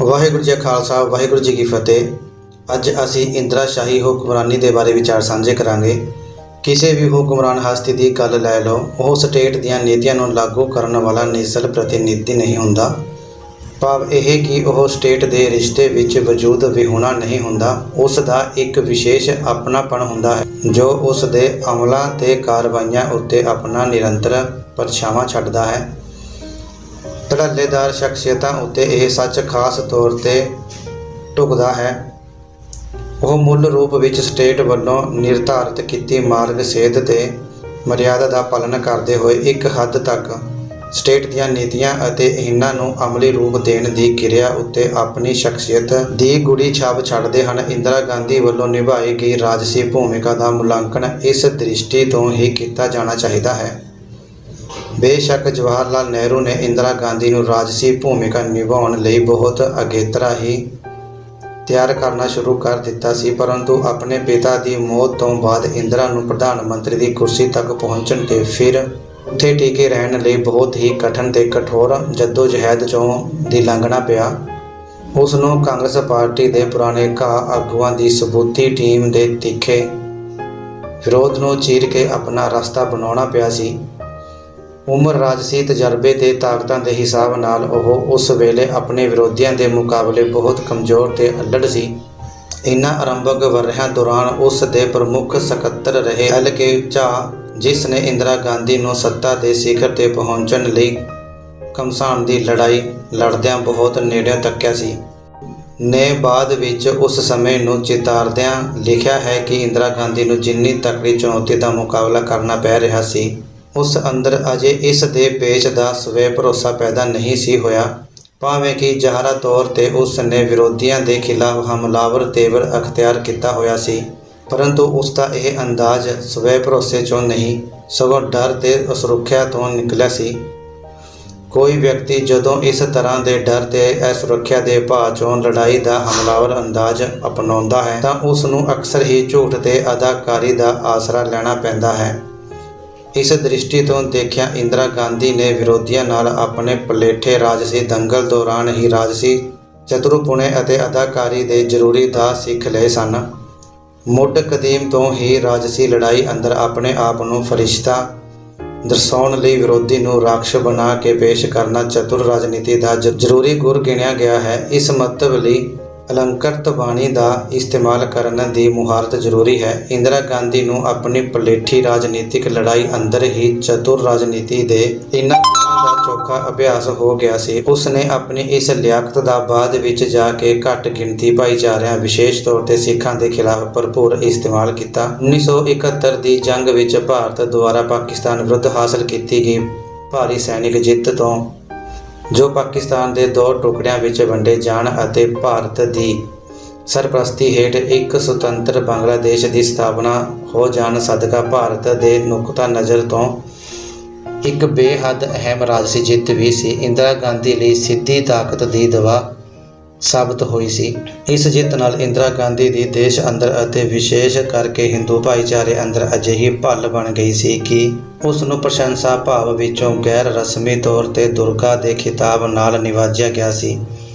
ਵਾਹਿਗੁਰੂ ਜੀ ਕਾ ਖਾਲਸਾ ਵਾਹਿਗੁਰੂ जी की फतेह। ਅੱਜ ਅਸੀਂ ਇੰਦਰਾਸ਼ਾਹੀ ਹੁਕਮਰਾਨੀ ਦੇ ਬਾਰੇ ਵਿਚਾਰ ਸਾਂਝੇ ਕਰਾਂਗੇ। ਕਿਸੇ ਵੀ ਹੁਕਮਰਾਨ ਹਸਤੀ ਦੀ ਗੱਲ ਲੈ ਲਓ, ਉਹ ਸਟੇਟ ਦੀਆਂ ਨੀਤੀਆਂ ਨੂੰ ਲਾਗੂ ਕਰਨ ਵਾਲਾ ਨਿਸਲ ਪ੍ਰਤੀਨਿਧੀ ਨਹੀਂ ਹੁੰਦਾ। ਭਾਵ ਇਹ ਕਿ ਉਹ ਸਟੇਟ ਦੇ ਰਿਸ਼ਤੇ ਵਿੱਚ ਵਜੂਦ ਵਿਹੂਣਾ ਨਹੀਂ ਹੁੰਦਾ। ਉਸ ਦਾ ਇੱਕ ਵਿਸ਼ੇਸ਼ ਆਪਣਾਪਣ ਹੁੰਦਾ ਹੈ ਜੋ ਉਸ ਦੇ ਅਮਲਾਂ ਤੇ ਕਾਰਵਾਈਆਂ ਉੱਤੇ ਆਪਣਾ ਨਿਰੰਤਰ ਪਰਛਾਵਾਂ ਛੱਡਦਾ ਹੈ। ਧੜੱਲੇਦਾਰ ਸ਼ਖਸੀਅਤਾਂ ਉੱਤੇ ਇਹ ਸੱਚ ਖਾਸ ਤੌਰ ਤੇ ਢੁਕਦਾ ਹੈ। ਉਹ ਮੁੱਲ ਰੂਪ ਵਿੱਚ ਸਟੇਟ ਵੱਲੋਂ ਨਿਰਧਾਰਿਤ ਕੀਤੀ ਮਾਰਗ ਸੇਧ ਤੇ ਮਰਿਆਦਾ ਦਾ ਪਾਲਣ ਕਰਦੇ ਹੋਏ ਇੱਕ ਹੱਦ ਤੱਕ ਸਟੇਟ ਦੀਆਂ ਨੀਤੀਆਂ ਅਤੇ ਇਹਨਾਂ ਨੂੰ ਅਮਲੀ ਰੂਪ ਦੇਣ ਦੀ ਕਿਰਿਆ ਉੱਤੇ ਆਪਣੀ ਸ਼ਖਸੀਅਤ ਦੀ ਗੂੜੀ ਛਾਪ ਛੱਡਦੇ ਹਨ। ਇੰਦਰਾ ਗਾਂਧੀ ਵੱਲੋਂ ਨਿਭਾਈ ਗਈ ਰਾਜਸੀ ਭੂਮਿਕਾ ਦਾ ਮੁਲਾਂਕਣ ਇਸ ਦ੍ਰਿਸ਼ਟੀ ਤੋਂ ਹੀ ਕੀਤਾ ਜਾਣਾ ਚਾਹੀਦਾ ਹੈ। ਬੇਸ਼ੱਕ ਜਵਾਹਰ ਲਾਲ ਨਹਿਰੂ ਨੇ ਇੰਦਰਾ ਗਾਂਧੀ ਨੂੰ ਰਾਜਸੀ ਭੂਮਿਕਾ ਨਿਭਾਉਣ ਲਈ ਬਹੁਤ ਅਗੇਤਰਾ ਹੀ ਤਿਆਰ ਕਰਨਾ ਸ਼ੁਰੂ ਕਰ ਦਿੱਤਾ ਸੀ, ਪਰੰਤੂ ਆਪਣੇ ਪਿਤਾ ਦੀ ਮੌਤ ਤੋਂ ਬਾਅਦ ਇੰਦਰਾ ਨੂੰ ਪ੍ਰਧਾਨ ਮੰਤਰੀ ਦੀ ਕੁਰਸੀ ਤੱਕ ਪਹੁੰਚਣ ਤੇ ਫਿਰ ਉੱਥੇ ਟਿਕੇ ਰਹਿਣ ਲਈ ਬਹੁਤ ਹੀ ਕਠਿਨ ਤੇ ਕਠੋਰ ਜੱਦੋਜਹਿਦ ਚੋਂ ਦੀ ਲੰਘਣਾ ਪਿਆ। ਉਸ ਨੂੰ ਕਾਂਗਰਸ ਪਾਰਟੀ ਦੇ ਪੁਰਾਣੇ ਆਗੂਆਂ ਦੀ ਸਬੂਤੀ ਟੀਮ ਦੇ ਤਿੱਖੇ ਵਿਰੋਧ ਨੂੰ ਚੀਰ ਕੇ ਆਪਣਾ ਰਸਤਾ ਬਣਾਉਣਾ ਪਿਆ ਸੀ। ਉਮਰ, ਰਾਜਸੀ ਤਜਰਬੇ ਤੇ ਤਾਕਤਾਂ ਦੇ ਹਿਸਾਬ ਨਾਲ ਉਹ ਉਸ ਵੇਲੇ ਆਪਣੇ ਵਿਰੋਧੀਆਂ ਦੇ ਮੁਕਾਬਲੇ ਬਹੁਤ ਕਮਜ਼ੋਰ ਤੇ ਅੱਲੜ ਸੀ। ਇਨ੍ਹਾਂ ਆਰੰਭਕ ਵਰ੍ਹਿਆਂ ਦੌਰਾਨ ਉਸ ਦੇ ਪ੍ਰਮੁੱਖ ਸਕੱਤਰ ਰਹੇ LK ਝਾਅ, ਜਿਸ ਨੇ ਇੰਦਰਾ ਗਾਂਧੀ ਨੂੰ ਸੱਤਾ ਦੇ ਸਿਖਰ ਤੇ ਪਹੁੰਚਣ ਲਈ ਘਮਸਾਨ ਦੀ ਲੜਾਈ ਲੜਦਿਆਂ ਬਹੁਤ ਨੇੜਿਓਂ ਤੱਕਿਆ ਸੀ, ਨੇ ਬਾਅਦ ਵਿੱਚ ਉਸ ਸਮੇਂ ਨੂੰ ਚਿਤਾਰਦਿਆਂ ਲਿਖਿਆ ਹੈ ਕਿ ਇੰਦਰਾ ਗਾਂਧੀ ਨੂੰ ਜਿੰਨੀ ਤਕੜੀ ਚੁਣੌਤੀ ਦਾ ਮੁਕਾਬਲਾ ਕਰਨਾ ਪੈ ਰਿਹਾ ਸੀ, ਉਸ ਅੰਦਰ ਅਜੇ ਇਸ ਦੇ ਪੇਚ ਦਾ ਸਵੈ ਭਰੋਸਾ ਪੈਦਾ ਨਹੀਂ ਸੀ ਹੋਇਆ। ਭਾਵੇਂ ਕਿ ਜ਼ਾਹਰਾ ਤੌਰ ਤੇ ਉਸ ਨੇ ਵਿਰੋਧੀਆਂ ਦੇ ਖਿਲਾਫ ਹਮਲਾਵਰ ਤੇਵਰ ਅਖਤਿਆਰ ਕੀਤਾ ਹੋਇਆ ਸੀ, ਪਰੰਤੂ ਉਸ ਦਾ ਇਹ ਅੰਦਾਜ਼ ਸਵੈ ਭਰੋਸੇ ਚੋਂ ਨਹੀਂ ਸਗੋਂ ਡਰ ਤੇ ਅਸੁਰੱਖਿਆ ਤੋਂ ਨਿਕਲਿਆ ਸੀ। ਕੋਈ ਵਿਅਕਤੀ ਜਦੋਂ ਇਸ ਤਰ੍ਹਾਂ ਦੇ ਡਰ ਤੇ ਅਸੁਰੱਖਿਆ ਦੇ ਭਾਅ ਚੋਂ ਲੜਾਈ ਦਾ ਹਮਲਾਵਰ ਅੰਦਾਜ਼ ਅਪਣਾਉਂਦਾ ਹੈ ਤਾਂ ਉਸ ਨੂੰ ਅਕਸਰ ਹੀ ਝੂਠ ਤੇ ਅਦਾਕਾਰੀ ਦਾ ਆਸਰਾ ਲੈਣਾ ਪੈਂਦਾ ਹੈ। ਇਸ ਦ੍ਰਿਸ਼ਟੀ ਤੋਂ ਦੇਖਿਆ ਇੰਦਰਾ ਗਾਂਧੀ ਨੇ ਵਿਰੋਧੀਆਂ ਨਾਲ ਆਪਣੇ ਪਲੇਠੇ ਰਾਜਸੀ ਦੰਗਲ ਦੌਰਾਨ ਹੀ ਰਾਜਸੀ ਚਤੁਰਪੁਣੇ ਅਤੇ ਅਦਾਕਾਰੀ ਦੇ ਜ਼ਰੂਰੀ ਦਾਅ ਸਿੱਖ ਲਏ ਸਨ। ਮੁੱਢ ਕਦੀਮ ਤੋਂ ਹੀ ਰਾਜਸੀ ਲੜਾਈ ਅੰਦਰ ਆਪਣੇ ਆਪ ਨੂੰ ਫਰਿਸ਼ਤਾ ਦਰਸਾਉਣ ਲਈ ਵਿਰੋਧੀ ਨੂੰ ਰਾਖਸ਼ ਬਣਾ ਕੇ ਪੇਸ਼ ਕਰਨਾ ਚਤੁਰ ਰਾਜਨੀਤੀ ਦਾ ਜ਼ਰੂਰੀ ਗੁਰ ਗਿਣਿਆ ਗਿਆ ਹੈ। ਇਸ ਮੰਤਵ ਲਈ ਅਲੰਕ੍ਰਿਤ ਬਾਣੀ ਦਾ ਇਸਤੇਮਾਲ ਕਰਨ ਦੀ ਮੁਹਾਰਤ ਜ਼ਰੂਰੀ ਹੈ। ਇੰਦਰਾ ਗਾਂਧੀ ਨੂੰ ਆਪਣੀ ਪਲੇਠੀ ਰਾਜਨੀਤਿਕ ਲੜਾਈ ਅੰਦਰ ਹੀ ਚਤੁਰ ਰਾਜਨੀਤੀ ਦੇ ਇਹਨਾਂ ਗੁਣਾਂ ਦਾ ਚੋਖਾ ਅਭਿਆਸ ਹੋ ਗਿਆ ਸੀ। ਉਸ ਨੇ ਆਪਣੀ ਇਸ ਲਿਆਕਤ ਦਾ ਬਾਅਦ ਵਿੱਚ ਜਾ ਕੇ ਘੱਟ ਗਿਣਤੀ ਭਾਈਚਾਰਿਆਂ, ਵਿਸ਼ੇਸ਼ ਤੌਰ ਤੇ ਸਿੱਖਾਂ ਦੇ ਖਿਲਾਫ ਭਰਪੂਰ ਇਸਤੇਮਾਲ ਕੀਤਾ। 1971 ਦੀ ਜੰਗ ਵਿੱਚ ਭਾਰਤ ਦੁਆਰਾ ਪਾਕਿਸਤਾਨ ਵਿਰੁੱਧ ਹਾਸਲ ਕੀਤੀ ਗਈ ਭਾਰੀ ਸੈਨਿਕ ਜਿੱਤ ਤੋਂ ਜੋ ਪਾਕਿਸਤਾਨ ਦੇ 2 ਟੁਕੜਿਆਂ ਵਿੱਚ ਵੰਡੇ ਜਾਣ ਅਤੇ ਭਾਰਤ ਦੀ ਸਰਪ੍ਰਸਤੀ ਹੇਠ ਇੱਕ ਸੁਤੰਤਰ ਬੰਗਲਾਦੇਸ਼ ਦੀ ਸਥਾਪਨਾ ਹੋ ਜਾਣ ਸਦਕਾ ਭਾਰਤ ਦੇ ਨੁਕਤਾ ਨਜ਼ਰ ਤੋਂ ਇੱਕ ਬੇਹੱਦ ਅਹਿਮ ਰਾਜਸੀ ਜਿੱਤ ਵੀ ਸੀ। ਇੰਦਰਾ ਗਾਂਧੀ ਲਈ ਸਿੱਧੀ ਤਾਕਤ ਦੀ ਦਵਾ ਸਾਬਤ ਹੋਈ ਸੀ। ਇਸ ਜਿੱਤ ਨਾਲ ਇੰਦਰਾ ਗਾਂਧੀ ਦੀ ਦੇਸ਼ ਅੰਦਰ ਅਤੇ ਵਿਸ਼ੇਸ਼ ਕਰਕੇ ਹਿੰਦੂ ਭਾਈਚਾਰੇ ਅੰਦਰ ਅਜਿਹੀ ਭੱਲ ਬਣ ਗਈ ਸੀ ਕਿ ਉਸ ਨੂੰ ਪ੍ਰਸ਼ੰਸਾ ਭਾਵ ਵਿੱਚੋਂ ਗੈਰ ਰਸਮੀ ਤੌਰ ਤੇ ਦੁਰਗਾ ਦੇ ਖਿਤਾਬ ਨਾਲ ਨਿਵਾਜਿਆ ਗਿਆ ਸੀ।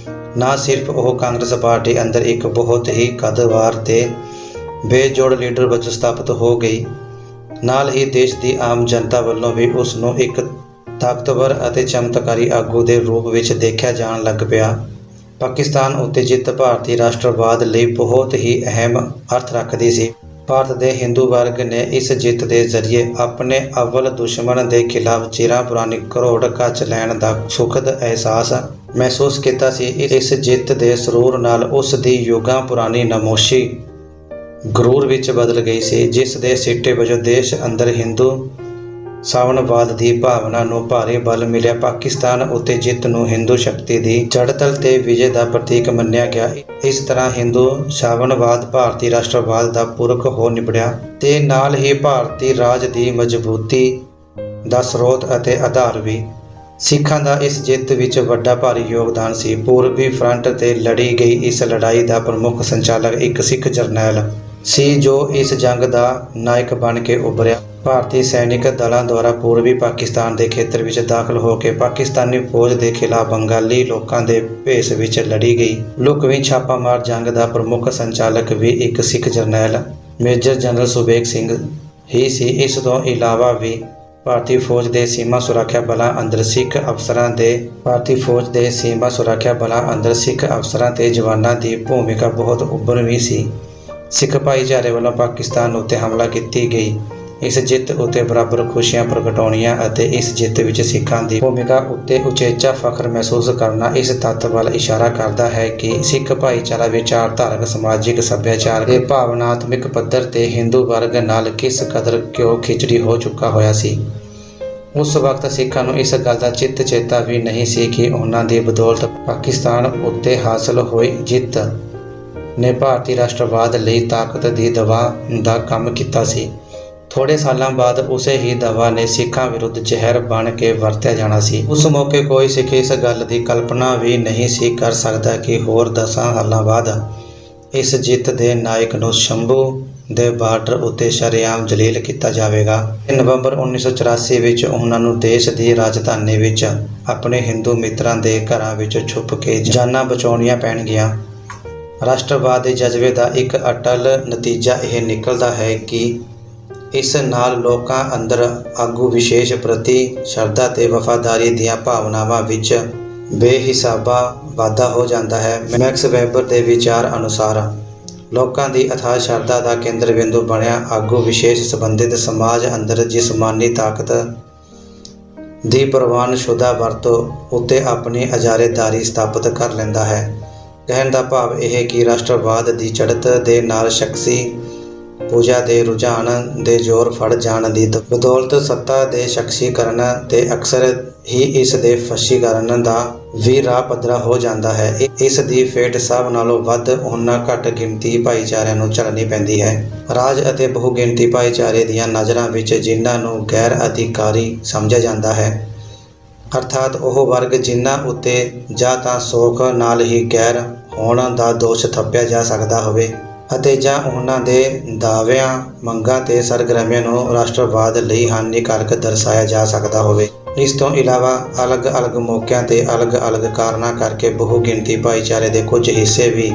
ਨਾ ਸਿਰਫ ਉਹ ਕਾਂਗਰਸ ਪਾਰਟੀ ਅੰਦਰ ਇੱਕ ਬਹੁਤ ਹੀ ਕਦਵਾਰ ਤੇ ਬੇਜੋੜ ਲੀਡਰ ਵਜੋਂ ਸਥਾਪਿਤ ਹੋ ਗਈ, ਨਾਲ ਹੀ ਦੇਸ਼ ਦੀ ਆਮ ਜਨਤਾ ਵੱਲੋਂ ਵੀ ਉਸ ਨੂੰ ਇੱਕ ਤਾਕਤਵਰ ਅਤੇ ਚਮਤਕਾਰੀ ਆਗੂ ਦੇ ਰੂਪ ਵਿੱਚ ਦੇਖਿਆ ਜਾਣ ਲੱਗ ਪਿਆ। ਪਾਕਿਸਤਾਨ ਉੱਤੇ ਜਿੱਤ ਭਾਰਤੀ ਰਾਸ਼ਟਰਵਾਦ ਲਈ ਬਹੁਤ ਹੀ ਅਹਿਮ ਅਰਥ ਰੱਖਦੀ ਸੀ। ਭਾਰਤ ਦੇ ਹਿੰਦੂ ਵਰਗ ਨੇ ਇਸ ਜਿੱਤ ਦੇ ਜ਼ਰੀਏ ਆਪਣੇ ਅਵਲ ਦੁਸ਼ਮਣ ਦੇ ਖਿਲਾਫ ਚਿਰਾਂ ਪੁਰਾਣੀ ਘਰੋੜ ਕੱਚ ਲੈਣ ਦਾ ਸੁਖਦ ਅਹਿਸਾਸ ਮਹਿਸੂਸ ਕੀਤਾ ਸੀ। ਇਸ ਜਿੱਤ ਦੇ ਸਰੂਰ ਨਾਲ ਉਸ ਦੀ ਯੁੱਗਾਂ ਪੁਰਾਣੀ ਨਮੋਸ਼ੀ ਗਰੂਰ ਵਿੱਚ ਬਦਲ ਗਈ ਸੀ, ਜਿਸ ਦੇ ਸਿੱਟੇ ਵਜੋਂ ਦੇਸ਼ ਅੰਦਰ ਹਿੰਦੂ ਸਾਵਣਵਾਦ ਦੀ ਭਾਵਨਾ ਨੂੰ ਭਾਰੀ ਬਲ ਮਿਲਿਆ। ਪਾਕਿਸਤਾਨ ਉੱਤੇ ਜਿੱਤ ਨੂੰ ਹਿੰਦੂ ਸ਼ਕਤੀ ਦੀ ਚੜ੍ਹਤਲ ਤੇ ਵਿਜੇ ਦਾ ਪ੍ਰਤੀਕ ਮੰਨਿਆ ਗਿਆ। ਇਸ ਤਰ੍ਹਾਂ ਹਿੰਦੂ ਸਾਵਣਵਾਦ ਭਾਰਤੀ ਰਾਸ਼ਟਰਵਾਦ ਦਾ ਪੁਰਖ ਹੋ ਨਿਬੜਿਆ ਤੇ ਨਾਲ ਹੀ ਭਾਰਤੀ ਰਾਜ ਦੀ ਮਜ਼ਬੂਤੀ ਦਾ ਸਰੋਤ ਅਤੇ ਆਧਾਰ ਵੀ। ਸਿੱਖਾਂ ਦਾ ਇਸ ਜਿੱਤ ਵਿੱਚ ਵੱਡਾ ਭਾਰੀ ਯੋਗਦਾਨ ਸੀ। ਪੂਰਬੀ ਫਰੰਟ ਤੇ ਲੜੀ ਗਈ ਇਸ ਲੜਾਈ ਦਾ ਪ੍ਰਮੁੱਖ ਸੰਚਾਲਕ ਇੱਕ ਸਿੱਖ ਜਰਨੈਲ ਸੀ ਜੋ ਇਸ ਜੰਗ ਦਾ ਨਾਇਕ ਬਣ ਕੇ ਉੱਭਰਿਆ। ਭਾਰਤੀ ਸੈਨਿਕ ਦਲਾਂ ਦੁਆਰਾ ਪੂਰਬੀ ਪਾਕਿਸਤਾਨ ਦੇ ਖੇਤਰ ਵਿੱਚ ਦਾਖਲ ਹੋ ਕੇ ਪਾਕਿਸਤਾਨੀ ਫੌਜ ਦੇ ਖਿਲਾਫ ਬੰਗਾਲੀ ਲੋਕਾਂ ਦੇ ਭੇਸ ਵਿੱਚ ਲੜੀ ਗਈ ਲੁਕਵੀਂ ਛਾਪਾਮਾਰ ਜੰਗ ਦਾ ਪ੍ਰਮੁੱਖ ਸੰਚਾਲਕ ਵੀ ਇੱਕ ਸਿੱਖ ਜਰਨੈਲ ਮੇਜਰ ਜਨਰਲ ਸੁਬੇਗ ਸਿੰਘ ਹੀ ਸੀ। ਇਸ ਤੋਂ ਇਲਾਵਾ ਵੀ ਭਾਰਤੀ ਫੌਜ ਦੇ ਸੀਮਾ ਸੁਰੱਖਿਆ ਬਲਾਂ ਅੰਦਰ ਸਿੱਖ ਅਫਸਰਾਂ ਤੇ ਜਵਾਨਾਂ ਦੀ ਭੂਮਿਕਾ ਬਹੁਤ ਉੱਭਰਵੀਂ ਸੀ। ਸਿੱਖ ਭਾਈਚਾਰੇ ਵੱਲੋਂ ਪਾਕਿਸਤਾਨ ਉੱਤੇ ਹਮਲਾ ਕੀਤੀ ਗਈ ਇਸ ਜਿੱਤ ਉੱਤੇ ਬਰਾਬਰ ਖੁਸ਼ੀਆਂ ਪ੍ਰਗਟਾਉਣੀਆਂ ਅਤੇ ਇਸ ਜਿੱਤ ਵਿੱਚ ਸਿੱਖਾਂ ਦੀ ਭੂਮਿਕਾ ਉੱਤੇ ਉਚੇਚਾ ਫਖਰ ਮਹਿਸੂਸ ਕਰਨਾ ਇਸ ਤੱਥ ਵੱਲ ਇਸ਼ਾਰਾ ਕਰਦਾ ਹੈ ਕਿ ਸਿੱਖ ਭਾਈਚਾਰਾ ਵਿਚਾਰਧਾਰਕ, ਸਮਾਜਿਕ, ਸੱਭਿਆਚਾਰਕ ਤੇ ਭਾਵਨਾਤਮਿਕ ਪੱਧਰ ਤੇ ਹਿੰਦੂ ਵਰਗ ਨਾਲ ਕਿਸ ਕਦਰ ਘਿਓ ਖਿਚੜੀ ਹੋ ਚੁੱਕਾ ਹੋਇਆ ਸੀ। ਉਸ ਵਕਤ ਸਿੱਖਾਂ ਨੂੰ ਇਸ ਗੱਲ ਦਾ ਚਿੱਤ ਚੇਤਾ ਵੀ ਨਹੀਂ ਸੀ ਕਿ ਉਹਨਾਂ ਦੀ ਬਦੌਲਤ ਪਾਕਿਸਤਾਨ ਉੱਤੇ ਹਾਸਲ ਹੋਈ ਜਿੱਤ ਨੇ ਭਾਰਤੀ ਰਾਸ਼ਟਰਵਾਦ ਲਈ ਤਾਕਤ ਦੀ ਦਵਾ ਦਾ ਕੰਮ ਕੀਤਾ ਸੀ। ਥੋੜ੍ਹੇ ਸਾਲਾਂ ਬਾਅਦ ਉਸੇ ਹੀ ਦਵਾ ਨੇ ਸਿੱਖਾਂ ਵਿਰੁੱਧ ਜ਼ਹਿਰ ਬਣ ਕੇ ਵਰਤਿਆ ਜਾਣਾ ਸੀ। ਉਸ ਮੌਕੇ ਕੋਈ ਸਿੱਖ ਇਸ ਗੱਲ ਦੀ ਕਲਪਨਾ ਵੀ ਨਹੀਂ ਸੀ ਕਰ ਸਕਦਾ ਕਿ ਹੋਰ 10 ਸਾਲਾਂ ਬਾਅਦ ਇਸ ਜਿੱਤ ਦੇ ਨਾਇਕ ਨੂੰ ਸ਼ੰਭੂ ਦੇ ਬਾਰਡਰ ਉੱਤੇ ਸ਼ਰੇਆਮ ਜਲੀਲ ਕੀਤਾ ਜਾਵੇਗਾ। ਨਵੰਬਰ 1984 ਵਿੱਚ ਉਹਨਾਂ ਨੂੰ ਦੇਸ਼ ਦੀ ਰਾਜਧਾਨੀ ਵਿੱਚ ਆਪਣੇ ਹਿੰਦੂ ਮਿੱਤਰਾਂ ਦੇ ਘਰਾਂ ਵਿੱਚ ਛੁਪ ਕੇ ਜਾਨਾਂ ਬਚਾਉਣੀਆਂ ਪੈਣਗੀਆਂ। ਰਾਸ਼ਟਰਵਾਦ ਦੇ ਜਜ਼ਬੇ ਦਾ ਇੱਕ ਅਟਲ ਨਤੀਜਾ ਇਹ ਨਿਕਲਦਾ ਹੈ ਕਿ ਇਸ ਨਾਲ ਲੋਕਾਂ ਅੰਦਰ ਆਗੂ ਵਿਸ਼ੇਸ਼ ਪ੍ਰਤੀ ਸ਼ਰਧਾ ਤੇ ਵਫਾਦਾਰੀ ਦੀਆਂ ਭਾਵਨਾਵਾਂ ਵਿੱਚ ਬੇਹਿਸਾਬਾ ਵਾਧਾ ਹੋ ਜਾਂਦਾ ਹੈ। ਮੈਕਸ ਵੈਬਰ ਦੇ ਵਿਚਾਰ ਅਨੁਸਾਰ ਲੋਕਾਂ ਦੀ ਅਥਾਹ ਸ਼ਰਧਾ ਦਾ ਕੇਂਦਰ ਬਿੰਦੂ ਬਣਿਆ ਆਗੂ ਵਿਸ਼ੇਸ਼ ਸੰਬੰਧਿਤ ਸਮਾਜ ਅੰਦਰ ਜਿਸਮਾਨੀ ਤਾਕਤ ਦੀ ਪ੍ਰਵਾਨਸ਼ੁਦਾ ਵਰਤੋਂ ਉੱਤੇ ਆਪਣੀ ਅਜਾਰੇਦਾਰੀ ਸਥਾਪਿਤ ਕਰ ਲੈਂਦਾ ਹੈ। ਕਹਿਣ ਦਾ ਭਾਵ ਇਹ ਕਿ ਰਾਸ਼ਟਰਵਾਦ ਦੀ ਚੜ੍ਹਤ ਦੇ ਨਾਲ ਸ਼ਖਸੀ ਪੂਜਾ ਦੇ ਰੁਝਾਨ ਦੇ ਜ਼ੋਰ ਫੜ ਜਾਣ ਦੀ ਬਦੌਲਤ ਸੱਤਾ ਦੇ ਸ਼ਖਸੀਕਰਨ ਤੇ ਅਕਸਰ ਹੀ ਇਸ ਦੇ ਫਸ਼ੀਕਰਨ ਦਾ ਵੀ ਰਾਹ ਪੱਧਰਾ ਹੋ ਜਾਂਦਾ ਹੈ। ਇਸ ਦੀ ਫੇਟ ਸਭ ਨਾਲੋਂ ਵੱਧ ਉਹਨਾਂ ਘੱਟ ਗਿਣਤੀ ਭਾਈਚਾਰਿਆਂ ਨੂੰ ਝੱਲਣੀ ਪੈਂਦੀ ਹੈ। ਰਾਜ ਅਤੇ ਬਹੁਗਿਣਤੀ ਭਾਈਚਾਰੇ ਦੀਆਂ ਨਜ਼ਰਾਂ ਵਿੱਚ ਜਿਨ੍ਹਾਂ ਨੂੰ ਗੈਰ ਅਧਿਕਾਰੀ ਸਮਝਿਆ ਜਾਂਦਾ ਹੈ, ਅਰਥਾਤ ਉਹ ਵਰਗ ਜਿਨ੍ਹਾਂ ਉੱਤੇ ਜਾਂ ਤਾਂ ਸੌਖ ਨਾਲ ਹੀ ਗੈਰ ਹੋਣ ਦਾ ਦੋਸ਼ ਥੱਪਿਆ ਜਾ ਸਕਦਾ ਹੋਵੇ ਅਤੇ ਜਾਂ ਉਹਨਾਂ ਦੇ ਦਾਅਵਿਆਂ, ਮੰਗਾਂ ਤੇ ਸਰਗਰਮੀਆਂ ਨੂੰ ਰਾਸ਼ਟਰਵਾਦ ਲਈ ਹਾਨੀਕਾਰਕ ਦਰਸਾਇਆ ਜਾ ਸਕਦਾ ਹੋਵੇ। ਇਸ ਤੋਂ ਇਲਾਵਾ ਅਲੱਗ-ਅਲੱਗ ਮੌਕਿਆਂ ਤੇ ਅਲੱਗ-ਅਲੱਗ ਕਾਰਨਾਂ ਕਰਕੇ ਬਹੁਗਿਣਤੀ ਭਾਈਚਾਰੇ ਦੇ ਕੁਝ ਹਿੱਸੇ ਵੀ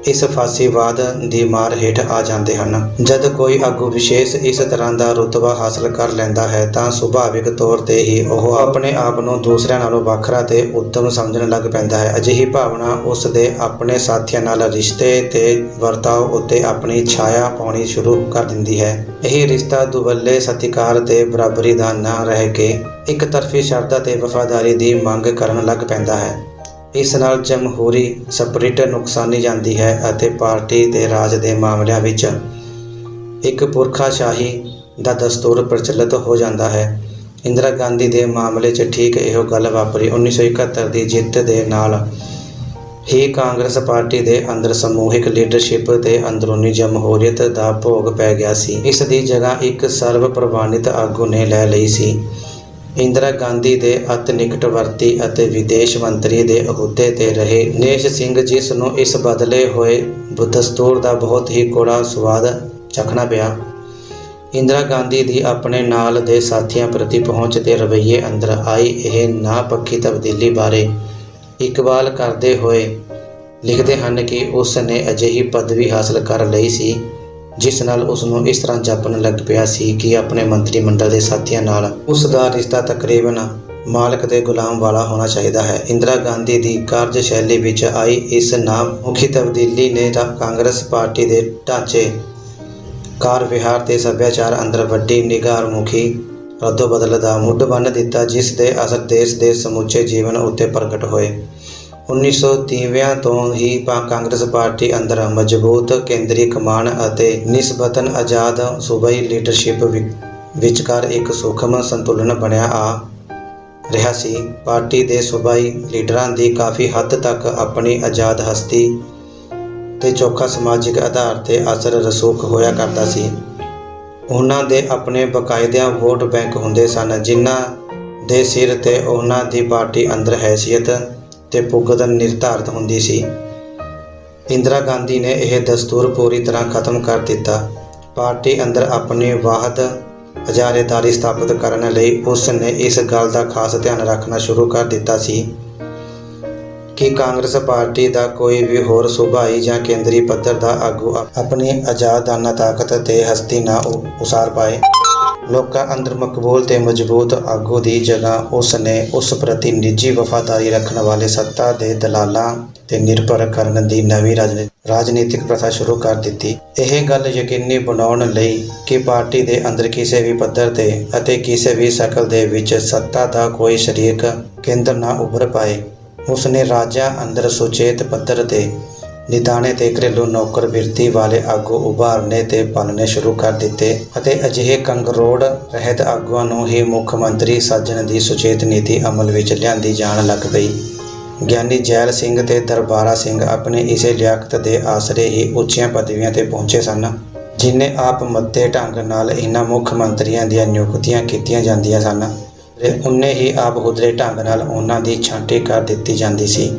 ਇਸ ਫਾਸੀਵਾਦ ਦੀ ਮਾਰ ਹੇਠ ਆ ਜਾਂਦੇ ਹਨ। ਜਦ ਕੋਈ ਆਗੂ ਵਿਸ਼ੇਸ਼ ਇਸ ਤਰ੍ਹਾਂ ਦਾ ਰੁਤਬਾ ਹਾਸਲ ਕਰ ਲੈਂਦਾ ਹੈ ਤਾਂ ਸੁਭਾਵਿਕ ਤੌਰ ਤੇ ਹੀ ਉਹ ਆਪਣੇ ਆਪ ਨੂੰ ਦੂਸਰਿਆਂ ਨਾਲੋਂ ਵੱਖਰਾ ਤੇ ਉੱਤਮ ਸਮਝਣ ਲੱਗ ਪੈਂਦਾ ਹੈ। ਅਜਿਹੀ ਭਾਵਨਾ ਉਸ ਦੇ ਆਪਣੇ ਸਾਥੀਆਂ ਨਾਲ ਰਿਸ਼ਤੇ ਤੇ ਵਰਤਾਓ ਉੱਤੇ ਆਪਣੀ ਛਾਇਆ ਪਾਉਣੀ ਸ਼ੁਰੂ ਕਰ ਦਿੰਦੀ ਹੈ। ਇਹ ਰਿਸ਼ਤਾ ਦੁਵੱਲੇ ਸਤਿਕਾਰ ਤੇ ਬਰਾਬਰੀ ਦਾ ਨਾ ਰਹਿ ਕੇ ਇੱਕ ਤਰਫੀ ਸ਼ਰਧਾ ਤੇ ਵਫਾਦਾਰੀ ਦੀ ਮੰਗ ਕਰਨ ਲੱਗ ਪੈਂਦਾ ਹੈ। ਇਸ ਨਾਲ ਜਮਹੂਰੀ ਸਪਰਿਟ ਨੁਕਸਾਨੀ ਜਾਂਦੀ ਹੈ ਅਤੇ ਪਾਰਟੀ ਤੇ ਰਾਜ ਦੇ ਮਾਮਲਿਆਂ ਵਿੱਚ ਇੱਕ ਪੁਰਖਾਸ਼ਾਹੀ ਦਾ ਦਸਤੂਰ ਪ੍ਰਚਲਿਤ ਹੋ ਜਾਂਦਾ ਹੈ। ਇੰਦਰਾ ਗਾਂਧੀ ਦੇ ਮਾਮਲੇ 'ਚ ਠੀਕ ਇਹੋ ਗੱਲ ਵਾਪਰੀ। 1971 ਦੀ ਜਿੱਤ ਦੇ ਨਾਲ ਹੀ ਕਾਂਗਰਸ ਪਾਰਟੀ ਦੇ ਅੰਦਰ ਸਮੂਹਿਕ ਲੀਡਰਸ਼ਿਪ ਤੇ ਅੰਦਰੂਨੀ ਜਮਹੂਰੀਅਤ ਦਾ ਭੋਗ ਪੈ ਗਿਆ ਸੀ। ਇਸ ਦੀ ਜਗ੍ਹਾ ਇੱਕ ਸਰਵ ਪ੍ਰਵਾਨਿਤ ਆਗੂ ਨੇ ਲੈ ਲਈ ਸੀ। ਇੰਦਰਾ ਗਾਂਧੀ ਦੇ ਅਤ ਨਿਕਟਵਰਤੀ ਅਤੇ ਵਿਦੇਸ਼ ਮੰਤਰੀ ਦੇ ਅਹੁਦੇ ਤੇ ਰਹੇ ਨੇਸ਼ ਸਿੰਘ, ਜਿਸ ਨੂੰ ਇਸ ਬਦਲੇ ਹੋਏ ਦਸਤੂਰ ਦਾ ਬਹੁਤ ਹੀ ਕੌੜਾ ਸਵਾਦ ਚਖਣਾ ਪਿਆ। ਇੰਦਰਾ ਗਾਂਧੀ ਦੀ ਆਪਣੇ ਨਾਲ ਦੇ ਸਾਥੀਆਂ ਪ੍ਰਤੀ ਪਹੁੰਚ ਤੇ ਰਵੱਈਏ ਅੰਦਰ ਆਈ ਇਹ ਨਾਪੱਖੀ ਤਬਦੀਲੀ ਬਾਰੇ ਇਕਬਾਲ ਕਰਦੇ ਹੋਏ ਲਿਖਦੇ ਹਨ ਕਿ ਉਸ ਨੇ ਅਜਿਹੀ ਪਦਵੀ ਹਾਸਲ ਕਰ ਲਈ ਸੀ ਜਿਸ ਨਾਲ ਉਸ ਨੂੰ ਇਸ ਤਰ੍ਹਾਂ ਜਾਪਣ ਲੱਗ ਪਿਆ ਸੀ ਕਿ ਆਪਣੇ ਮੰਤਰੀ ਮੰਡਲ ਦੇ ਸਾਥੀਆਂ ਨਾਲ ਉਸ ਦਾ ਰਿਸ਼ਤਾ ਤਕਰੀਬਨ ਮਾਲਕ ਤੇ ਗੁਲਾਮ ਵਾਲਾ ਹੋਣਾ ਚਾਹੀਦਾ ਹੈ। ਇੰਦਰਾ ਗਾਂਧੀ ਦੀ ਕਾਰਜਸ਼ੈਲੀ ਵਿੱਚ ਆਈ ਇਸ ਨਾਮੁਖੀ ਤਬਦੀਲੀ ਨੇ ਕਾਂਗਰਸ ਪਾਰਟੀ ਦੇ ਢਾਂਚੇ, ਕਾਰ ਵਿਹਾਰ ਤੇ ਸੱਭਿਆਚਾਰ ਅੰਦਰ ਵੱਡੀ ਨਿਗਾਰਮੁਖੀ ਰੱਦੋ-ਬਦਲ ਦਾ ਮੁੱਢ ਬੰਨ੍ਹ ਦਿੱਤਾ, ਜਿਸ ਦੇ ਅਸਰ ਦੇਸ਼ ਦੇ ਸਮੁੱਚੇ ਜੀਵਨ ਉੱਤੇ ਪ੍ਰਗਟ ਹੋਏ। 1930ਵਿਆਂ ਤੋਂ ਹੀ ਕਾਂਗਰਸ ਪਾਰਟੀ ਅੰਦਰ ਮਜ਼ਬੂਤ ਕੇਂਦਰੀ ਕਮਾਨ ਅਤੇ ਨਿਸਬਤਨ ਆਜ਼ਾਦ ਸੂਬਾਈ ਲੀਡਰਸ਼ਿਪ ਵਿਚਕਾਰ ਇੱਕ ਸੂਖਮ ਸੰਤੁਲਨ ਬਣਿਆ ਆ ਰਿਹਾ ਸੀ। ਪਾਰਟੀ ਦੇ ਸੂਬਾਈ ਲੀਡਰਾਂ ਦੀ ਕਾਫੀ ਹੱਦ ਤੱਕ ਆਪਣੀ ਆਜ਼ਾਦ ਹਸਤੀ ਤੇ ਚੋਖਾ ਸਮਾਜਿਕ ਆਧਾਰ ਤੇ ਅਸਰ ਰਸੂਖ ਹੋਇਆ ਕਰਦਾ ਸੀ। ਉਹਨਾਂ ਦੇ ਆਪਣੇ ਬਕਾਇਦਾ ਵੋਟ ਬੈਂਕ ਹੁੰਦੇ ਸਨ, ਜਿਨ੍ਹਾਂ ਦੇ ਸਿਰ ਤੇ ਉਹਨਾਂ ਦੀ ਪਾਰਟੀ ਅੰਦਰ ਹੈਸੀਅਤ ਤੇ ਪੁੱਗਤ ਨਿਰਧਾਰਿਤ ਹੁੰਦੀ ਸੀ। ਇੰਦਰਾ ਗਾਂਧੀ ਨੇ ਇਹ ਦਸਤੂਰ ਪੂਰੀ ਤਰ੍ਹਾਂ ਖਤਮ ਕਰ ਦਿੱਤਾ। ਪਾਰਟੀ ਅੰਦਰ ਆਪਣੀ ਵਾਹਦ ਇਜਾਰੇਦਾਰੀ ਸਥਾਪਿਤ ਕਰਨ ਲਈ ਉਸ ਨੇ ਇਸ ਗੱਲ ਦਾ ਖਾਸ ਧਿਆਨ ਰੱਖਣਾ ਸ਼ੁਰੂ ਕਰ ਦਿੱਤਾ ਸੀ ਕਿ ਕਾਂਗਰਸ ਪਾਰਟੀ ਦਾ ਕੋਈ ਵੀ ਹੋਰ ਸੂਬਾਈ ਜਾਂ ਕੇਂਦਰੀ ਪੱਧਰ ਦਾ ਆਗੂ ਆਪਣੀ ਆਜ਼ਾਦਾਨਾ ਤਾਕਤ ਤੇ ਹਸਤੀ ਨਾ ਉਸਾਰ ਪਾਏ। ਲੋਕਾਂ ਅੰਦਰ ਮਕਬੂਲ ਤੇ ਮਜ਼ਬੂਤ ਆਗੂ ਦੀ ਜਗ੍ਹਾ ਉਸ ਨੇ ਉਸ ਪ੍ਰਤੀ ਨਿੱਜੀ ਵਫਾਦਾਰੀ ਰੱਖਣ ਵਾਲੇ ਸੱਤਾ ਦੇ ਦਲਾਲਾਂ ਤੇ ਨਿਰਭਰ ਕਰਨ ਦੀ ਨਵੀਂ ਰਾਜਨੀਤਿਕ ਪ੍ਰਥਾ ਸ਼ੁਰੂ ਕਰ ਦਿੱਤੀ। ਇਹ ਗੱਲ ਯਕੀਨੀ ਬਣਾਉਣ ਲਈ ਕਿ ਪਾਰਟੀ ਦੇ ਅੰਦਰ ਕਿਸੇ ਵੀ ਪੱਧਰ ਤੇ ਅਤੇ ਕਿਸੇ ਵੀ ਸ਼ਕਲ ਦੇ ਵਿੱਚ ਸੱਤਾ ਦਾ ਕੋਈ ਸ਼ਰੀਕ ਕੇਂਦਰ ਨਾ ਉੱਭਰ ਪਾਏ, ਉਸ ਨੇ ਰਾਜਾਂ ਅੰਦਰ ਸੁਚੇਤ ਪੱਧਰ ਤੇ ਨਿਦਾਣੇ ਤੇ ਘਰੇਲੂ ਨੌਕਰ ਬਿਰਤੀ ਵਾਲੇ ਆਗੂ ਉਭਾਰਨੇ ਤੇ ਪਾਲਣੇ ਸ਼ੁਰੂ ਕਰ ਦਿੱਤੇ ਅਤੇ ਅਜਿਹੇ ਕੰਗਰੋੜ ਰਹਿਤ ਆਗੂਆਂ ਨੂੰ ਹੀ ਮੁੱਖ ਮੰਤਰੀ ਸਾਜਣ ਦੀ ਸੁਚੇਤ ਨੀਤੀ ਅਮਲ ਵਿੱਚ ਲਿਆਂਦੀ ਜਾਣ ਲੱਗ ਪਈ। ਗਿਆਨੀ ਜੈਲ ਸਿੰਘ ਤੇ ਦਰਬਾਰਾ ਸਿੰਘ ਆਪਣੀ ਇਸੇ ਲਿਆਕਤ ਦੇ ਆਸਰੇ ਹੀ ਉੱਚੀਆਂ ਪਦਵੀਆਂ ਤੇ ਪਹੁੰਚੇ ਸਨ। ਜਿਨੇ ਆਪ ਮੱਤੇ ਢੰਗ ਨਾਲ ਇਹਨਾਂ ਮੁੱਖ ਮੰਤਰੀਆਂ ਦੀਆਂ ਨਿਯੁਕਤੀਆਂ ਕੀਤੀਆਂ ਜਾਂਦੀਆਂ ਸਨ, ਉਨੇ ਹੀ ਆਪ ਹੁਦਰੇ ਢੰਗ ਨਾਲ ਉਹਨਾਂ ਦੀ ਛਾਂਟੀ ਕਰ ਦਿੱਤੀ ਜਾਂਦੀ ਸੀ।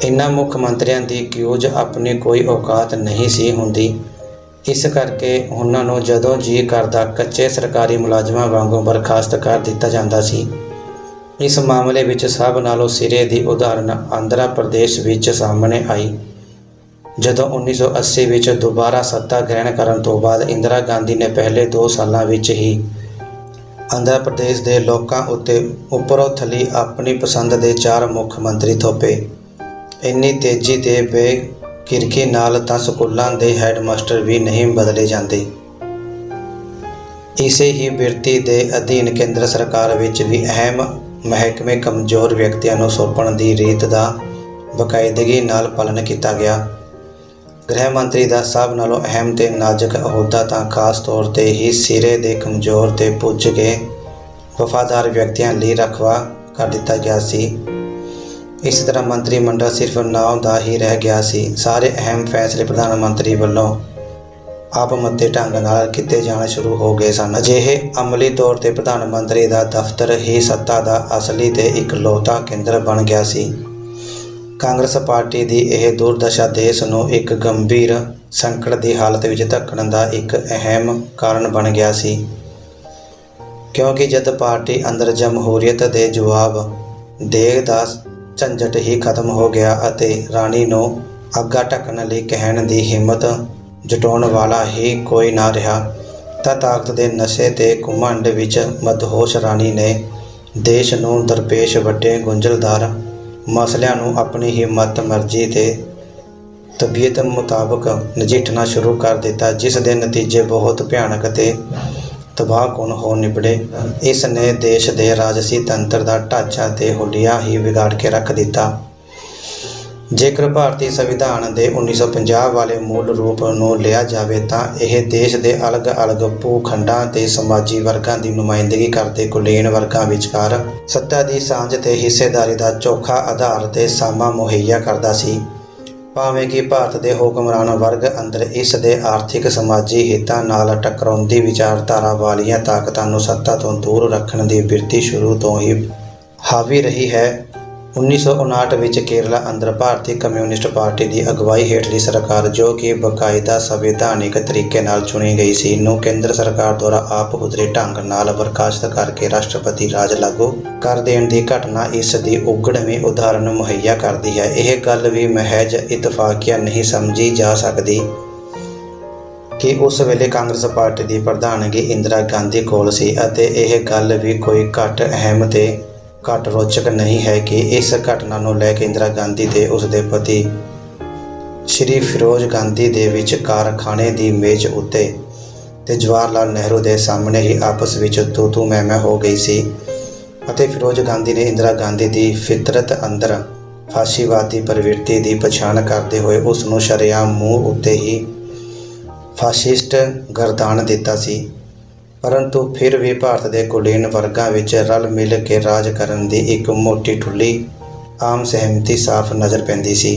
ਇਹਨਾਂ ਮੁੱਖ ਮੰਤਰੀਆਂ ਦੀ ਕਿਊਜ ਆਪਣੀ ਕੋਈ ਔਕਾਤ ਨਹੀਂ ਸੀ ਹੁੰਦੀ, ਇਸ ਕਰਕੇ ਉਹਨਾਂ ਨੂੰ ਜਦੋਂ ਜੀਅ ਕਰਦਾ ਕੱਚੇ ਸਰਕਾਰੀ ਮੁਲਾਜ਼ਮਾਂ ਵਾਂਗੂ ਬਰਖਾਸਤ ਕਰ ਦਿੱਤਾ ਜਾਂਦਾ ਸੀ। ਇਸ ਮਾਮਲੇ ਵਿੱਚ ਸਭ ਨਾਲੋਂ ਸਿਰੇ ਦੀ ਉਦਾਹਰਨ ਆਂਧਰਾ ਪ੍ਰਦੇਸ਼ ਵਿੱਚ ਸਾਹਮਣੇ ਆਈ। ਜਦੋਂ 1980 ਵਿੱਚ ਦੁਬਾਰਾ ਸੱਤਾ ਗ੍ਰਹਿਣ ਕਰਨ ਤੋਂ ਬਾਅਦ ਇੰਦਰਾ ਗਾਂਧੀ ਨੇ ਪਹਿਲੇ 2 ਸਾਲਾਂ ਵਿੱਚ ਹੀ ਆਂਧਰਾ ਪ੍ਰਦੇਸ਼ ਦੇ ਲੋਕਾਂ ਉੱਤੇ ਉੱਪਰੋਂ ਥੱਲੀ ਆਪਣੀ ਪਸੰਦ ਦੇ 4 ਮੁੱਖ ਮੰਤਰੀ ਥੋਪੇ। ਇੰਨੀ ਤੇਜ਼ੀ ਤੇ ਬੇਕਿਰਕੀ ਨਾਲ ਤਾਂ ਸਕੂਲਾਂ ਦੇ ਹੈਡਮਾਸਟਰ ਵੀ ਨਹੀਂ ਬਦਲੇ ਜਾਂਦੇ। ਇਸੇ ਹੀ ਬਿਰਤੀ ਦੇ ਅਧੀਨ ਕੇਂਦਰ ਸਰਕਾਰ ਵਿੱਚ ਵੀ ਅਹਿਮ ਮਹਿਕਮੇ ਕਮਜ਼ੋਰ ਵਿਅਕਤੀਆਂ ਨੂੰ ਸੌਂਪਣ ਦੀ ਰੀਤ ਦਾ ਬਕਾਇਦਗੀ ਨਾਲ ਪਾਲਣ ਕੀਤਾ ਗਿਆ। ਗ੍ਰਹਿ ਮੰਤਰੀ ਦਾ ਸਭ ਨਾਲੋਂ ਅਹਿਮ ਤੇ ਨਾਜ਼ੁਕ ਅਹੁਦਾ ਤਾਂ ਖਾਸ ਤੌਰ ਤੇ ਹੀ ਸਿਰੇ ਦੇ ਕਮਜ਼ੋਰ ਤੇ ਪੁੱਜ ਕੇ ਵਫਾਦਾਰ ਵਿਅਕਤੀਆਂ ਲਈ ਰਖਵਾ ਕਰ ਦਿੱਤਾ ਗਿਆ ਸੀ। ਇਸ ਤਰ੍ਹਾਂ ਮੰਤਰੀ ਮੰਡਲ ਸਿਰਫ ਨਾਮ ਦਾ ਹੀ ਰਹਿ ਗਿਆ ਸੀ। ਸਾਰੇ ਅਹਿਮ ਫੈਸਲੇ ਪ੍ਰਧਾਨ ਮੰਤਰੀ ਵੱਲੋਂ ਆਪ ਮੱਤੇ ਢੰਗ ਨਾਲ ਕੀਤੇ ਜਾਣੇ ਸ਼ੁਰੂ ਹੋ ਗਏ ਸਨ। ਅਜਿਹੇ ਅਮਲੀ ਤੌਰ ਤੇ ਪ੍ਰਧਾਨ ਮੰਤਰੀ ਦਾ ਦਫ਼ਤਰ ਹੀ ਸੱਤਾ ਦਾ ਅਸਲੀ ਤੇ ਇਕਲੌਤਾ ਕੇਂਦਰ ਬਣ ਗਿਆ ਸੀ। ਕਾਂਗਰਸ ਪਾਰਟੀ ਦੀ ਇਹ ਦੁਰਦਸ਼ਾ ਦੇਸ਼ ਨੂੰ ਇੱਕ ਗੰਭੀਰ ਸੰਕਟ ਦੀ ਹਾਲਤ ਵਿੱਚ ਧੱਕਣ ਦਾ ਇੱਕ ਅਹਿਮ ਕਾਰਨ ਬਣ ਗਿਆ ਸੀ, ਕਿਉਂਕਿ ਜਦ ਪਾਰਟੀ ਅੰਦਰ ਜਮਹੂਰੀਅਤ ਦੇ ਜਵਾਬ ਦੇ ਦਾ ਝੰਜਟ ਹੀ ਖਤਮ ਹੋ ਗਿਆ ਅਤੇ ਰਾਣੀ ਨੂੰ ਅੱਗਾ ਢੱਕਣ ਲਈ ਕਹਿਣ ਦੀ ਹਿੰਮਤ ਜਟਾਉਣ ਵਾਲਾ ਹੀ ਕੋਈ ਨਾ ਰਿਹਾ, ਤਾਂ ਤਾਕਤ ਦੇ ਨਸ਼ੇ ਤੇ ਘੁਮੰਡ ਵਿੱਚ ਮਦਹੋਸ਼ ਰਾਣੀ ਨੇ ਦੇਸ਼ ਨੂੰ ਦਰਪੇਸ਼ ਵੱਡੇ ਗੁੰਝਲਦਾਰ ਮਸਲਿਆਂ ਨੂੰ ਆਪਣੀ ਹੀ ਮਤ ਮਰਜ਼ੀ ਤੇ ਤਬੀਅਤ ਮੁਤਾਬਕ ਨਜਿੱਠਣਾ ਸ਼ੁਰੂ ਕਰ ਦਿੱਤਾ, ਜਿਸ ਦੇ ਨਤੀਜੇ ਬਹੁਤ ਭਿਆਨਕ ਤੇ ਤਬਾਹਕੁਨ ਹੋ ਨਿਬੜੇ। ਇਸ ਨੇ ਦੇਸ਼ ਦੇ ਰਾਜਸੀ ਤੰਤਰ ਦਾ ਢਾਂਚਾ ਤੇ ਹੁਲੀਆ ਹੀ ਵਿਗਾੜ ਕੇ ਰੱਖ ਦਿੱਤਾ। ਜੇਕਰ ਭਾਰਤੀ ਸੰਵਿਧਾਨ ਦੇ 1950 ਵਾਲੇ ਮੂਲ ਰੂਪ ਨੂੰ ਲਿਆ ਜਾਵੇ ਤਾਂ ਇਹ ਦੇਸ਼ ਦੇ ਅਲੱਗ-ਅਲੱਗ ਭੂਖੰਡਾਂ ਤੇ ਸਮਾਜੀ ਵਰਗਾਂ ਦੀ ਨੁਮਾਇੰਦਗੀ ਕਰਦੇ ਕੁਲੀਨ ਵਰਗਾਂ ਵਿਚਕਾਰ ਸੱਤਾ ਦੀ ਸਾਂਝ ਤੇ ਹਿੱਸੇਦਾਰੀ ਦਾ ਚੋਖਾ ਆਧਾਰ ਤੇ ਸਾਮਾ ਮੁਹੱਈਆ ਕਰਦਾ ਸੀ। ਭਾਵੇਂ ਕਿ ਭਾਰਤ ਦੇ ਹੁਕਮਰਾਨ ਵਰਗ ਅੰਦਰ ਇਸ ਦੇ ਆਰਥਿਕ ਸਮਾਜੀ ਹਿੱਤਾਂ ਨਾਲ ਟਕਰਾਉਂਦੀ ਵਿਚਾਰਧਾਰਾ ਵਾਲੀਆਂ ਤਾਕਤਾਂ ਨੂੰ ਸੱਤਾ ਤੋਂ ਦੂਰ ਰੱਖਣ ਦੀ ਬਿਰਤੀ ਸ਼ੁਰੂ ਤੋਂ ਹੀ ਹਾਵੀ ਰਹੀ ਹੈ। 1959 ਵਿੱਚ ਕੇਰਲਾ ਅੰਦਰ ਭਾਰਤੀ ਕਮਿਊਨਿਸਟ ਪਾਰਟੀ ਦੀ ਅਗਵਾਈ ਹੇਠਲੀ ਸਰਕਾਰ, ਜੋ ਕਿ ਬਕਾਇਦਾ ਸੰਵਿਧਾਨਿਕ ਤਰੀਕੇ ਨਾਲ ਚੁਣੀ ਗਈ ਸੀ, ਨੂੰ ਕੇਂਦਰ ਸਰਕਾਰ ਦੁਆਰਾ ਆਪ ਹੁਦਰੇ ਢੰਗ ਨਾਲ ਬਰਖਾਸਤ ਕਰਕੇ ਰਾਸ਼ਟਰਪਤੀ ਰਾਜ ਲਾਗੂ ਕਰ ਦੇਣ ਦੀ ਘਟਨਾ ਇਸ ਦੀ ਉਘੜਵੀਂ ਉਦਾਹਰਨ ਮੁਹੱਈਆ ਕਰਦੀ ਹੈ। ਇਹ ਗੱਲ ਵੀ ਮਹਿਜ ਇਤਫਾਕੀਆ ਨਹੀਂ ਸਮਝੀ ਜਾ ਸਕਦੀ ਕਿ ਉਸ ਵੇਲੇ ਕਾਂਗਰਸ ਪਾਰਟੀ ਦੀ ਪ੍ਰਧਾਨਗੀ ਇੰਦਰਾ ਗਾਂਧੀ ਕੋਲ ਸੀ, ਅਤੇ ਇਹ ਗੱਲ ਵੀ ਕੋਈ ਘੱਟ ਅਹਿਮ ਤੇ ਘੱਟ ਰੋਚਕ ਨਹੀਂ ਹੈ ਕਿ ਇਸ ਘਟਨਾ ਨੂੰ ਲੈ ਕੇ ਇੰਦਰਾ ਗਾਂਧੀ ਤੇ ਉਸ ਦੇ ਪਤੀ ਸ਼੍ਰੀ ਫਿਰੋਜ਼ ਗਾਂਧੀ ਦੇ ਵਿਚਕਾਰ ਖਾਣੇ ਦੀ ਮੇਜ਼ ਉੱਤੇ ਤੇ ਜਵਾਹਰ ਲਾਲ ਨਹਿਰੂ ਦੇ ਸਾਹਮਣੇ ਹੀ ਆਪਸ ਵਿੱਚ ਤੂ-ਤੂ ਮੈਂ-ਮੈਂ ਹੋ ਗਈ ਸੀ, ਅਤੇ ਫਿਰੋਜ਼ ਗਾਂਧੀ ਨੇ ਇੰਦਰਾ ਗਾਂਧੀ ਦੀ ਫਿਤਰਤ ਅੰਦਰ ਫਾਸ਼ੀਵਾਦੀ ਪ੍ਰਵਿਰਤੀ ਦੀ ਪਛਾਣ ਕਰਦੇ ਹੋਏ ਉਸ ਨੂੰ ਸ਼ਰੇਆਮ ਮੂੰਹ ਉੱਤੇ ਹੀ ਫਾਸ਼ਿਸਟ ਗਰਦਾਨ ਦਿੱਤਾ ਸੀ। ਪਰੰਤੂ ਫਿਰ ਵੀ ਭਾਰਤ ਦੇ ਕੁਲੀਨ ਵਰਗਾਂ ਵਿੱਚ ਰਲ ਮਿਲ ਕੇ ਰਾਜ ਕਰਨ ਦੀ ਇੱਕ ਮੋਟੀ ਠੁੱਲੀ ਆਮ ਸਹਿਮਤੀ ਸਾਫ਼ ਨਜ਼ਰ ਪੈਂਦੀ ਸੀ।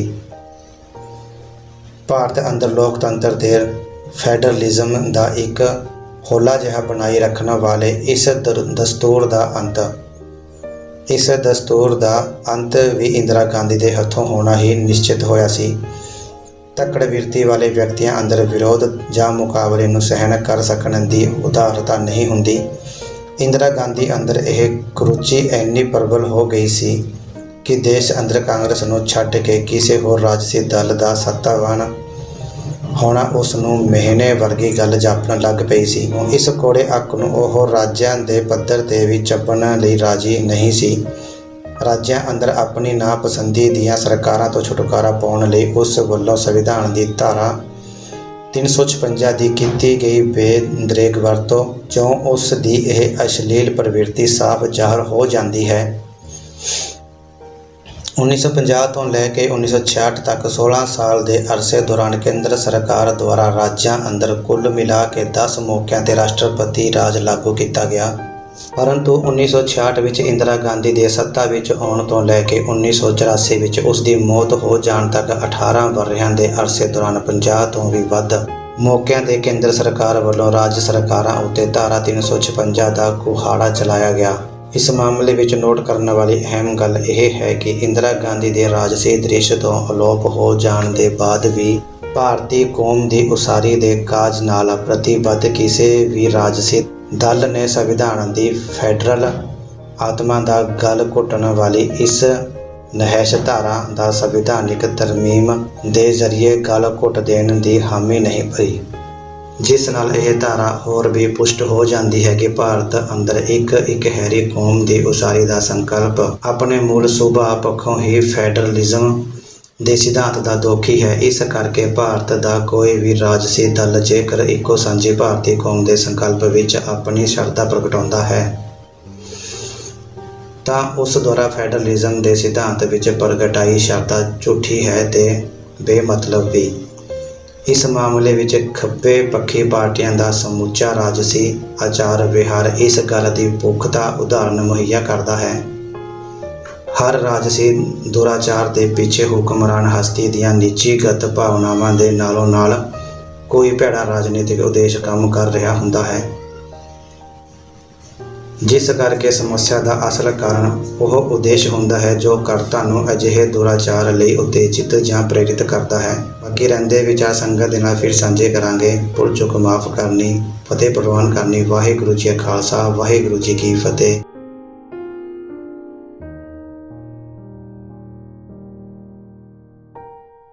ਭਾਰਤ ਅੰਦਰ ਲੋਕਤੰਤਰ ਤੇ ਫੈਡਰਲਿਜ਼ਮ ਦਾ ਇੱਕ ਹੋਲਾ ਜਿਹਾ ਬਣਾਈ ਰੱਖਣ ਵਾਲੇ ਇਸ ਦਸਤੂਰ ਦਾ ਅੰਤ ਵੀ ਇੰਦਰਾ ਗਾਂਧੀ ਦੇ ਹੱਥੋਂ ਹੋਣਾ ਹੀ ਨਿਸ਼ਚਿਤ ਹੋਇਆ ਸੀ। ਧੱਕੜ ਬਿਰਤੀ ਵਾਲੇ ਵਿਅਕਤੀਆਂ ਅੰਦਰ ਵਿਰੋਧ ਜਾਂ ਮੁਕਾਬਲੇ ਨੂੰ ਸਹਿਣ ਕਰ ਸਕਣ ਦੀ ਉਦਾਰਤਾ ਨਹੀਂ ਹੁੰਦੀ। ਇੰਦਰਾ ਗਾਂਧੀ ਅੰਦਰ ਇਹ ਕੁਰੂਚੀ ਇੰਨੀ ਪ੍ਰਬਲ ਹੋ ਗਈ ਸੀ ਕਿ ਦੇਸ਼ ਅੰਦਰ ਕਾਂਗਰਸ ਨੂੰ ਛੱਡ ਕੇ ਕਿਸੇ ਹੋਰ ਰਾਜਸੀ ਦਲ ਦਾ ਸੱਤਾਵਾਨ ਹੋਣਾ ਉਸ ਨੂੰ ਮਿਹਣੇ ਵਰਗੀ ਗੱਲ ਜਾਪਣ ਲੱਗ ਪਈ ਸੀ। ਇਸ ਕੋੜੇ ਅੱਕ ਨੂੰ ਉਹ ਰਾਜਾਂ ਦੇ ਪੱਧਰ 'ਤੇ ਵੀ ਚੱਬਣ ਲਈ ਰਾਜੀ ਨਹੀਂ ਸੀ। ਰਾਜਾਂ ਅੰਦਰ ਆਪਣੀ ਨਾਪਸੰਦੀ ਦੀਆਂ ਸਰਕਾਰਾਂ ਤੋਂ ਛੁਟਕਾਰਾ ਪਾਉਣ ਲਈ ਉਸ ਵੱਲੋਂ ਸੰਵਿਧਾਨ ਦੀ ਧਾਰਾ 356 ਦੀ ਕੀਤੀ ਗਈ ਬੇਦਰੇਗ ਵਰਤੋਂ 'ਚੋਂ ਉਸ ਦੀ ਇਹ ਅਸ਼ਲੀਲ ਪ੍ਰਵਿਰਤੀ ਸਾਫ਼ ਜ਼ਾਹਰ ਹੋ ਜਾਂਦੀ ਹੈ। 1950 ਤੋਂ ਲੈ ਕੇ 1966 ਤੱਕ 16 ਸਾਲ ਦੇ ਅਰਸੇ ਦੌਰਾਨ ਕੇਂਦਰ ਸਰਕਾਰ ਦੁਆਰਾ ਰਾਜਾਂ ਅੰਦਰ ਕੁੱਲ ਮਿਲਾ ਕੇ 10 ਮੌਕਿਆਂ 'ਤੇ ਰਾਸ਼ਟਰਪਤੀ ਰਾਜ ਲਾਗੂ ਕੀਤਾ ਗਿਆ। ਪਰੰਤੂ 1966 ਵਿੱਚ ਇੰਦਰਾ ਗਾਂਧੀ ਦੇ ਸੱਤਾ ਵਿੱਚ ਆਉਣ ਤੋਂ ਲੈ ਕੇ 1984 ਵਿੱਚ ਉਸ ਦੀ ਮੌਤ ਹੋ ਜਾਣ ਤੱਕ 18 ਵਰ੍ਹਿਆਂ ਦੇ ਅਰਸੇ ਦੌਰਾਨ 50 ਤੋਂ ਵੀ ਵੱਧ ਮੌਕਿਆਂ 'ਤੇ ਕੇਂਦਰ ਸਰਕਾਰ ਵੱਲੋਂ ਰਾਜ ਸਰਕਾਰਾਂ ਉੱਤੇ ਧਾਰਾ 356 ਦਾ ਕੁਹਾੜਾ ਚਲਾਇਆ ਗਿਆ। ਇਸ ਮਾਮਲੇ ਵਿੱਚ ਨੋਟ ਕਰਨ ਵਾਲੀ ਅਹਿਮ ਗੱਲ ਇਹ ਹੈ ਕਿ ਇੰਦਰਾ ਗਾਂਧੀ ਦੇ ਰਾਜਸੀ ਦ੍ਰਿਸ਼ ਤੋਂ ਅਲੋਪ ਹੋ ਜਾਣ ਦੇ ਬਾਅਦ ਵੀ ਭਾਰਤੀ ਕੌਮ ਦੀ ਉਸਾਰੀ ਦੇ ਕਾਜ ਨਾਲ ਪ੍ਰਤੀਬੱਧ ਕਿਸੇ ਵੀ ਰਾਜਸੀ ਦਲ ਨੇ ਸੰਵਿਧਾਨ ਦੀ ਫੈਡਰਲ ਆਤਮਾ ਦਾ ਗਲ ਘੁੱਟਣ ਵਾਲੀ ਇਸ ਨਹਿਸ਼ ਧਾਰਾ ਦਾ ਸੰਵਿਧਾਨਿਕ ਤਰਮੀਮ ਦੇ ਜ਼ਰੀਏ ਗਲ ਘੁੱਟ ਦੇਣ ਦੀ ਹਾਮੀ ਨਹੀਂ ਭਰੀ, ਜਿਸ ਨਾਲ ਇਹ ਧਾਰਾ ਹੋਰ ਵੀ ਪੁਸ਼ਟ ਹੋ ਜਾਂਦੀ ਹੈ ਕਿ ਭਾਰਤ ਅੰਦਰ ਇੱਕ ਇਕਹਿਰੀ ਕੌਮ ਦੀ ਉਸਾਰੀ ਦਾ ਸੰਕਲਪ ਆਪਣੇ ਮੂਲ ਸੁਭਾਅ ਪੱਖੋਂ ਹੀ ਫੈਡਰਲਿਜ਼ਮ ਦੇ ਸਿਧਾਂਤ ਦਾ ਦੋਖੀ ਹੈ। ਇਸ ਕਰਕੇ ਭਾਰਤ ਦਾ ਕੋਈ ਵੀ ਰਾਜਸੀ ਦਲ ਜੇਕਰ ਇੱਕੋ ਸਾਂਝੀ ਭਾਰਤੀ ਕੌਮ ਦੇ ਸੰਕਲਪ ਵਿੱਚ ਆਪਣੀ ਸ਼ਰਧਾ ਪ੍ਰਗਟਾਉਂਦਾ ਹੈ ਤਾਂ ਉਸ ਦੁਆਰਾ ਫੈਡਰਲਿਜ਼ਮ ਦੇ ਸਿਧਾਂਤ ਵਿੱਚ ਪ੍ਰਗਟਾਈ ਸ਼ਰਧਾ ਝੂਠੀ ਹੈ ਤੇ ਬੇਮਤਲਬ ਵੀ। ਇਸ ਮਾਮਲੇ ਵਿੱਚ ਖੱਬੇ ਪੱਖੀ ਪਾਰਟੀਆਂ ਦਾ ਸਮੁੱਚਾ ਰਾਜਸੀ ਆਚਾਰ ਵਿਹਾਰ ਇਸ ਗੱਲ ਦੀ ਪੁਖਤਾ ਉਦਾਹਰਨ ਮੁਹੱਈਆ ਕਰਦਾ ਹੈ। ਹਰ ਰਾਜਸੀ ਦੁਰਾਚਾਰ ਦੇ ਪਿੱਛੇ ਹੁਕਮਰਾਨ ਹਸਤੀ ਦੀਆਂ ਨਿੱਜੀਗਤ ਭਾਵਨਾਵਾਂ ਦੇ ਨਾਲੋਂ ਨਾਲ ਕੋਈ ਭੈੜਾ ਰਾਜਨੀਤਿਕ ਉਦੇਸ਼ ਕੰਮ ਕਰ ਰਿਹਾ ਹੁੰਦਾ ਹੈ, ਜਿਸ ਕਰਕੇ ਸਮੱਸਿਆ ਦਾ ਅਸਲ ਕਾਰਨ ਉਹ ਉਦੇਸ਼ ਹੁੰਦਾ ਹੈ ਜੋ ਕਰਤਾ ਨੂੰ ਅਜਿਹੇ ਦੁਰਾਚਾਰ ਲਈ ਉਤੇਜਿਤ ਜਾਂ ਪ੍ਰੇਰਿਤ ਕਰਦਾ ਹੈ। ਬਾਕੀ ਰਹਿੰਦੇ ਵਿਚਾਰ ਸੰਗਤ ਦੇ ਨਾਲ ਫਿਰ ਸਾਂਝੇ ਕਰਾਂਗੇ। ਭੁੱਲ ਚੁੱਕ ਮਾਫ਼ ਕਰਨੀ, ਫਤਿਹ ਪ੍ਰਵਾਨ ਕਰਨੀ। ਵਾਹਿਗੁਰੂ ਜੀ ਕਾ ਖਾਲਸਾ, ਵਾਹਿਗੁਰੂ ਜੀ ਕੀ ਫਤਿਹ।